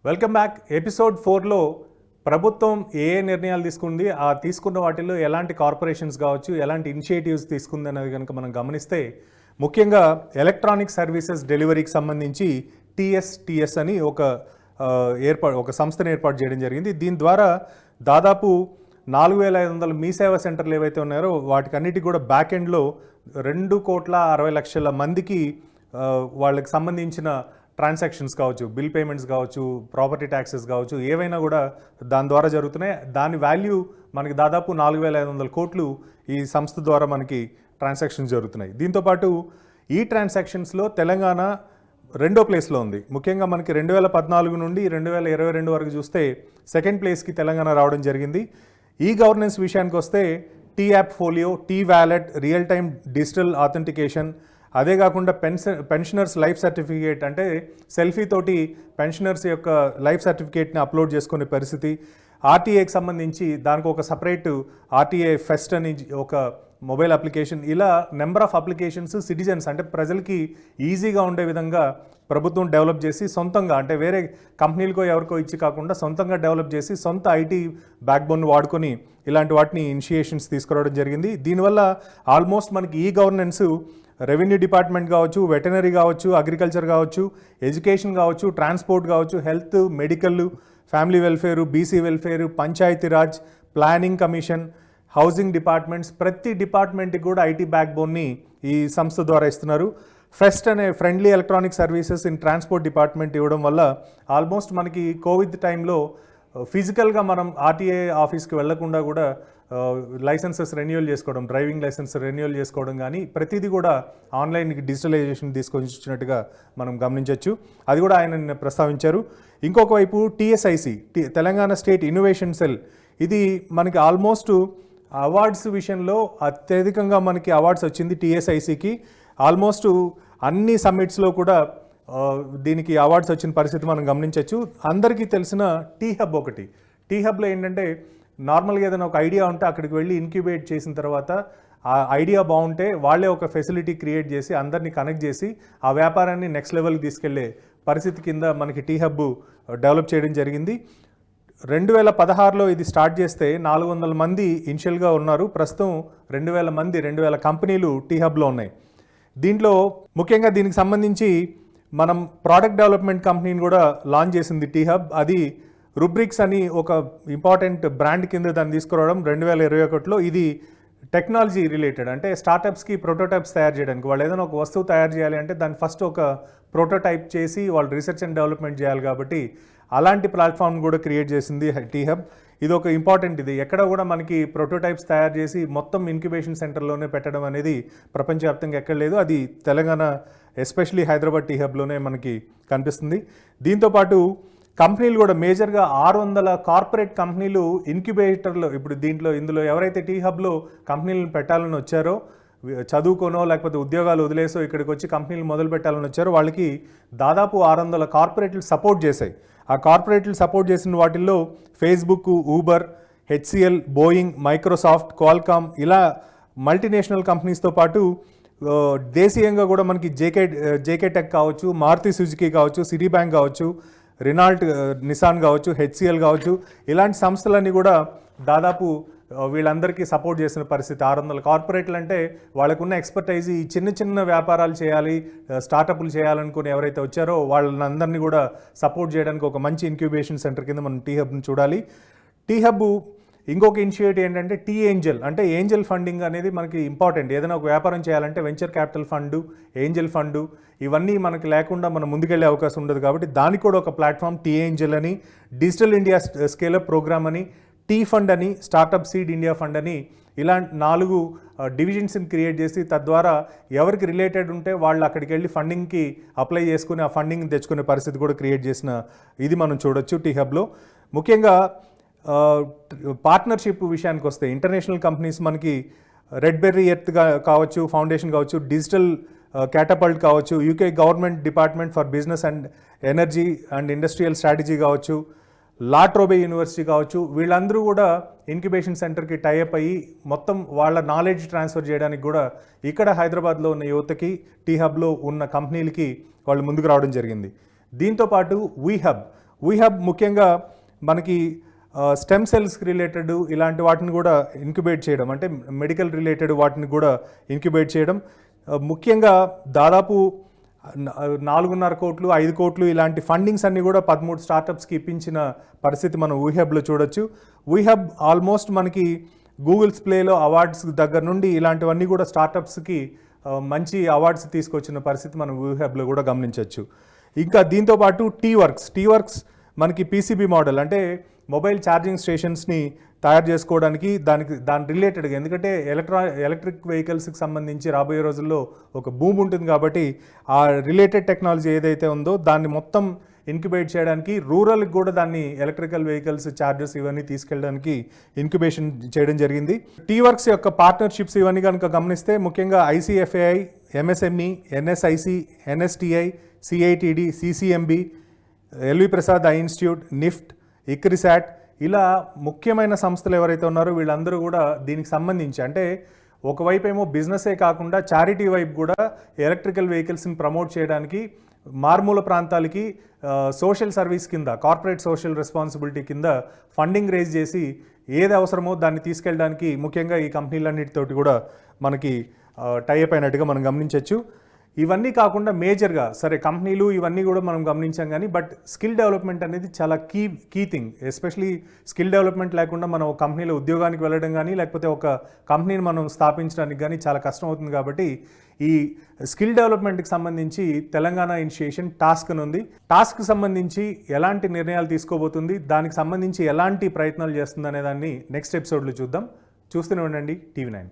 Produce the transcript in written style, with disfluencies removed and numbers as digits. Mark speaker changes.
Speaker 1: Welcome back. Episode 4లో ప్రభుత్వం ఏ నిర్ణయాలు తీసుకుంది, ఆ తీసుకున్న వాటిల్లో ఎలాంటి కార్పొరేషన్స్ కావచ్చు, ఎలాంటి ఇనిషియేటివ్స్ తీసుకుంది అనేది కనుక మనం గమనిస్తే, ముఖ్యంగా ఎలక్ట్రానిక్ సర్వీసెస్ డెలివరీకి సంబంధించి టీఎస్ అని ఒక సంస్థను ఏర్పాటు చేయడం జరిగింది. దీని ద్వారా దాదాపు 4,500 మీ సేవా సెంటర్లు ఏవైతే ఉన్నారో వాటికన్నిటికీ కూడా బ్యాక్ ఎండ్లో 2,60,00,000 మందికి వాళ్ళకి సంబంధించిన ట్రాన్సాక్షన్స్ కావచ్చు, బిల్ పేమెంట్స్ కావచ్చు, ప్రాపర్టీ ట్యాక్సెస్ కావచ్చు, ఏవైనా కూడా దాని ద్వారా జరుగుతున్నాయి. దాని వాల్యూ మనకి దాదాపు 4,500 కోట్లు ఈ సంస్థ ద్వారా మనకి ట్రాన్సాక్షన్స్ జరుగుతున్నాయి. దీంతోపాటు ఈ ట్రాన్సాక్షన్స్లో తెలంగాణ రెండో ప్లేస్లో ఉంది. ముఖ్యంగా మనకి 2014 నుండి 2022 వరకు చూస్తే సెకండ్ ప్లేస్కి తెలంగాణ రావడం జరిగింది. ఈ గవర్నెన్స్ విషయానికి వస్తే T app folio, T wallet, real time digital authentication, అదే కాకుండా పెన్షనర్స్ లైఫ్ సర్టిఫికేట్ అంటే సెల్ఫీ తోటి పెన్షనర్స్ యొక్క లైఫ్ సర్టిఫికేట్ని అప్లోడ్ చేసుకునే పరిస్థితి, ఆర్టీఏకి సంబంధించి దానికి ఒక సపరేట్ ఆర్టీఏ ఫెస్ట్ అని ఒక మొబైల్ అప్లికేషన్, ఇలా నెంబర్ ఆఫ్ అప్లికేషన్స్ సిటిజన్స్ అంటే ప్రజలకి ఈజీగా ఉండే విధంగా ప్రభుత్వం డెవలప్ చేసి సొంతంగా అంటే వేరే కంపెనీలకో ఎవరికో ఇచ్చి కాకుండా సొంతంగా డెవలప్ చేసి సొంత ఐటీ బ్యాక్బోన్ వాడుకొని ఇలాంటి వాటిని ఇనిషియేషన్స్ తీసుకురావడం జరిగింది. దీనివల్ల ఆల్మోస్ట్ మనకి ఈ గవర్నెన్స్ రెవెన్యూ డిపార్ట్మెంట్ కావచ్చు, వెటనరీ కావచ్చు, అగ్రికల్చర్ కావచ్చు, ఎడ్యుకేషన్ కావచ్చు, ట్రాన్స్పోర్ట్ కావచ్చు, health, medical, family welfare, BC welfare, Panchayati Raj, planning commission, housing departments, ప్రతి డిపార్ట్మెంట్కి కూడా ఐటీ బ్యాక్బోన్ని ఈ సంస్థ ద్వారా ఇస్తున్నారు. ఫెస్ట్ అనే friendly electronic services in transport department ఇవ్వడం వల్ల ఆల్మోస్ట్ మనకి కోవిడ్ టైంలో ఫిజికల్గా మనం ఆర్టీఏ ఆఫీస్కి వెళ్లకుండా కూడా లైసెన్సెస్ రెన్యూవల్ చేసుకోవడం, డ్రైవింగ్ లైసెన్స్ రెన్యూవల్ చేసుకోవడం కానీ ప్రతిదీ కూడా ఆన్లైన్కి డిజిటలైజేషన్ తీసుకొని వచ్చినట్టుగా మనం గమనించవచ్చు. అది కూడా ఆయన ప్రస్తావించారు. ఇంకొక వైపు TSIC, Telangana state innovation cell, ఇది మనకి ఆల్మోస్ట్ అవార్డ్స్ విషయంలో అత్యధికంగా మనకి అవార్డ్స్ వచ్చింది టీఎస్ఐసికి. ఆల్మోస్ట్ అన్ని సమ్మిట్స్లో కూడా దీనికి అవార్డ్స్ వచ్చిన పరిస్థితి మనం గమనించవచ్చు. అందరికీ తెలిసిన టీ హబ్ ఒకటి. టీ హబ్లో ఏంటంటే నార్మల్గా ఏదైనా ఒక ఐడియా ఉంటే అక్కడికి వెళ్ళి ఇన్క్యుబేట్ చేసిన తర్వాత ఆ ఐడియా బాగుంటే వాళ్ళే ఒక ఫెసిలిటీ క్రియేట్ చేసి అందరినీ కనెక్ట్ చేసి ఆ వ్యాపారాన్ని నెక్స్ట్ లెవెల్కి తీసుకెళ్లే పరిస్థితి కింద మనకి టీ హబ్ డెవలప్ చేయడం జరిగింది. 2016లో ఇది స్టార్ట్ చేస్తే 400 మంది ఇనిషియల్గా ఉన్నారు. ప్రస్తుతం 2,000 మంది, 2,000 కంపెనీలు టీ హబ్లో ఉన్నాయి. దీంట్లో ముఖ్యంగా దీనికి సంబంధించి మనం ప్రోడక్ట్ డెవలప్మెంట్ కంపెనీని కూడా లాంచ్ చేసింది టీ హబ్. అది రుబ్రిక్స్ అని ఒక ఇంపార్టెంట్ బ్రాండ్ కింద దాన్ని తీసుకురావడం 2021లో. ఇది టెక్నాలజీ రిలేటెడ్ అంటే స్టార్టప్స్కి ప్రోటోటైప్స్ తయారు చేయడానికి, వాళ్ళు ఏదైనా ఒక వస్తువు తయారు చేయాలి అంటే దాన్ని ఫస్ట్ ఒక ప్రోటోటైప్ చేసి వాళ్ళు రీసెర్చ్ అండ్ డెవలప్మెంట్ చేయాలి. కాబట్టి అలాంటి ప్లాట్ఫామ్ కూడా క్రియేట్ చేసింది టీ హబ్. ఇది ఒక ఇంపార్టెంట్, ఇది ఎక్కడ కూడా మనకి ప్రోటోటైప్స్ తయారు చేసి మొత్తం ఇంక్యుబేషన్ సెంటర్లోనే పెట్టడం అనేది ప్రపంచవ్యాప్తంగా ఎక్కడ లేదు. అది తెలంగాణ ఎస్పెషలీ హైదరాబాద్ టీ హబ్లోనే మనకి కనిపిస్తుంది. దీంతోపాటు కంపెనీలు కూడా మేజర్గా 600 కార్పొరేట్ కంపెనీలు ఇన్క్యుబేటర్లో ఇప్పుడు ఇందులో ఎవరైతే టీ హబ్లో కంపెనీలను పెట్టాలని వచ్చారో, చదువుకోనో లేకపోతే ఉద్యోగాలు వదిలేసో ఇక్కడికి వచ్చి కంపెనీలు మొదలు పెట్టాలని వచ్చారో వాళ్ళకి దాదాపు 600 కార్పొరేట్లు సపోర్ట్ చేశాయి. ఆ కార్పొరేట్లు సపోర్ట్ చేసిన వాటిల్లో Facebook, Uber, HCl, Boeing, Microsoft, Qualcomm, ఇలా మల్టీనేషనల్ కంపెనీస్తో పాటు దేశీయంగా కూడా మనకి జేకే టెక్ కావచ్చు, మారుతి సుజుకి కావచ్చు, సిటీ బ్యాంక్ కావచ్చు, రినాల్ట్ నిసాన్ కావచ్చు, హెచ్సిఎల్ కావచ్చు, ఇలాంటి సంస్థలన్నీ కూడా దాదాపు వీళ్ళందరికీ సపోర్ట్ చేసిన పరిస్థితి. 600 కార్పొరేట్లు అంటే వాళ్ళకున్న ఎక్స్పర్టైజ్ ఈ చిన్న చిన్న వ్యాపారాలు చేయాలి, స్టార్టప్లు చేయాలనుకుని ఎవరైతే వచ్చారో వాళ్ళందరినీ కూడా సపోర్ట్ చేయడానికి ఒక మంచి ఇంక్యుబేషన్ సెంటర్ కింద మనం టీ హబ్ని చూడాలి. టీ హబ్ ఇంకొక ఇనిషియేటివ్ ఏంటంటే టీ ఏంజల్, అంటే ఏంజల్ ఫండింగ్ అనేది మనకి ఇంపార్టెంట్. ఏదైనా ఒక వ్యాపారం చేయాలంటే venture capital fund, Angel fund ఇవన్నీ మనకి లేకుండా మనం ముందుకెళ్లే అవకాశం ఉండదు. కాబట్టి దానికి కూడా ఒక ప్లాట్ఫామ్ టీ ఏంజల్ అని, డిజిటల్ ఇండియా స్కేలప్ ప్రోగ్రామ్ అని, టీ ఫండ్ అని, స్టార్టప్ సీడ్ ఇండియా ఫండ్ అని, ఇలాంటి 4 డివిజన్స్ని క్రియేట్ చేసి తద్వారా ఎవరికి రిలేటెడ్ ఉంటే వాళ్ళు అక్కడికి వెళ్ళి ఫండింగ్కి అప్లై చేసుకుని ఆ ఫండింగ్ తెచ్చుకునే పరిస్థితి కూడా క్రియేట్ చేసిన ఇది మనం చూడొచ్చు టీ హబ్లో. ముఖ్యంగా పార్ట్నర్షిప్ విషయానికి వస్తే ఇంటర్నేషనల్ కంపెనీస్ మనకి రెడ్ బెర్రీ ఎర్త్ కావచ్చు, ఫౌండేషన్ కావచ్చు, డిజిటల్ క్యాటపల్ట్ కావచ్చు, UK government department for business and energy and industrial strategy కావచ్చు, లా ట్రోబే యూనివర్సిటీ కావచ్చు, వీళ్ళందరూ కూడా ఇంక్యుబేషన్ సెంటర్కి టైఅప్ అయ్యి మొత్తం వాళ్ళ నాలెడ్జ్ ట్రాన్స్ఫర్ చేయడానికి కూడా ఇక్కడ హైదరాబాద్లో ఉన్న యువతకి టీ హబ్లో ఉన్న కంపెనీలకి వాళ్ళు ముందుకు రావడం జరిగింది. దీంతోపాటు వీ హబ్ వీహబ్ ముఖ్యంగా మనకి స్టెమ్ సెల్స్ రిలేటెడ్ ఇలాంటి వాటిని కూడా ఇంక్యుబేట్ చేయడం, అంటే మెడికల్ రిలేటెడ్ వాటిని కూడా ఇంక్యుబేట్ చేయడం. ముఖ్యంగా దాదాపు 4.5 కోట్లు 5 కోట్లు ఇలాంటి ఫండింగ్స్ అన్ని కూడా 13 స్టార్టప్స్కి ఇప్పించిన పరిస్థితి మనం వీహబ్లో చూడొచ్చు. వీహబ్ ఆల్మోస్ట్ మనకి గూగుల్స్ ప్లేలో అవార్డ్స్ దగ్గర నుండి ఇలాంటివన్నీ కూడా స్టార్టప్స్కి మంచి అవార్డ్స్ తీసుకొచ్చిన పరిస్థితి మనం వీహబ్లో కూడా గమనించవచ్చు. ఇంకా దీంతోపాటు టీవర్క్స్ మనకి పీసీబీ మోడల్, అంటే మొబైల్ ఛార్జింగ్ స్టేషన్స్ని తయారు చేసుకోవడానికి దాని రిలేటెడ్గా, ఎందుకంటే ఎలక్ట్రిక్ వెహికల్స్కి సంబంధించి రాబోయే రోజుల్లో ఒక బూమ్ ఉంటుంది కాబట్టి ఆ రిలేటెడ్ టెక్నాలజీ ఏదైతే ఉందో దాన్ని మొత్తం ఇంక్యుబేట్ చేయడానికి, రూరల్కి కూడా దాన్ని ఎలక్ట్రికల్ వెహికల్స్ ఛార్జెస్ ఇవన్నీ తీసుకెళ్ళడానికి ఇంక్యుబేషన్ చేయడం జరిగింది. టీవర్క్స్ యొక్క పార్ట్నర్షిప్స్ ఇవన్నీ కనుక గమనిస్తే ముఖ్యంగా ICFAI, MSME, NSIC, NSTI, CITD, CCMB, LV Prasad eye institute, NIFT, ICRISAT, ఇలా ముఖ్యమైన సంస్థలు ఎవరైతే ఉన్నారో వీళ్ళందరూ కూడా దీనికి సంబంధించి, అంటే ఒకవైపు ఏమో బిజినెసే కాకుండా చారిటీ వైపు కూడా ఎలక్ట్రికల్ వెహికల్స్ని ప్రమోట్ చేయడానికి మారుమూల ప్రాంతాలకి సోషల్ సర్వీస్ కింద, కార్పొరేట్ సోషల్ రెస్పాన్సిబిలిటీ కింద ఫండింగ్ రేజ్ చేసి ఏది అవసరమో దాన్ని తీసుకెళ్ళడానికి ముఖ్యంగా ఈ కంపెనీలన్నిటితోటి కూడా మనకి టైఅప్ అయినట్టుగా మనం గమనించవచ్చు. ఇవన్నీ కాకుండా మేజర్గా సరే కంపెనీలు ఇవన్నీ కూడా మనం గమనించాం కానీ, బట్ స్కిల్ డెవలప్మెంట్ అనేది చాలా key thing. Especially skill development లేకుండా మనం ఒక కంపెనీలో ఉద్యోగానికి వెళ్ళడం కానీ లేకపోతే ఒక కంపెనీని మనం స్థాపించడానికి కానీ చాలా కష్టం అవుతుంది. కాబట్టి ఈ స్కిల్ డెవలప్మెంట్కి సంబంధించి తెలంగాణ ఇనిషియేషన్ టాస్క్ అని ఉంది. టాస్క్కి సంబంధించి ఎలాంటి నిర్ణయాలు తీసుకోబోతుంది, దానికి సంబంధించి ఎలాంటి ప్రయత్నాలు చేస్తుంది అనే దాన్ని నెక్స్ట్ ఎపిసోడ్లో చూద్దాం. చూస్తూనే ఉండండి TV9.